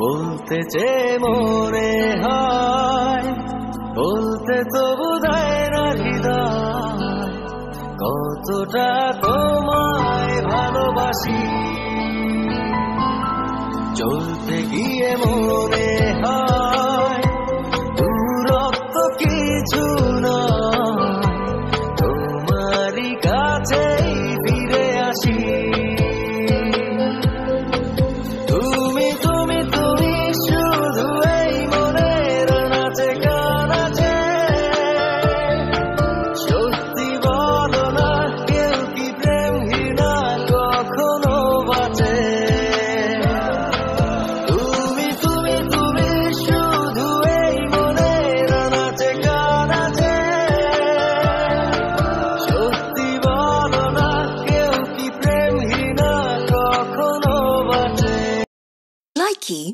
বলতে চেয়ে মনে হয়, বলতে তো বোধহয় না হৃদয়, কতটা তোমায় ভালোবাসি। চলতে গিয়ে মনে হয় দূরত্ব কিছু নয়, তোমারই কাছেই ফিরে আসি। তুমি তুমি তুমি শুধু এই মনের নাচে গানাচে, সত্যি বলো না কেউ কি প্রেমহীনা কখনো বাঁচে। তুমি তুমি তুমি শুধু এই মনের নাচে গানাচে, সত্যি বলো না কেউ কি প্রেমহীনা কখনো বাঁচে। Likey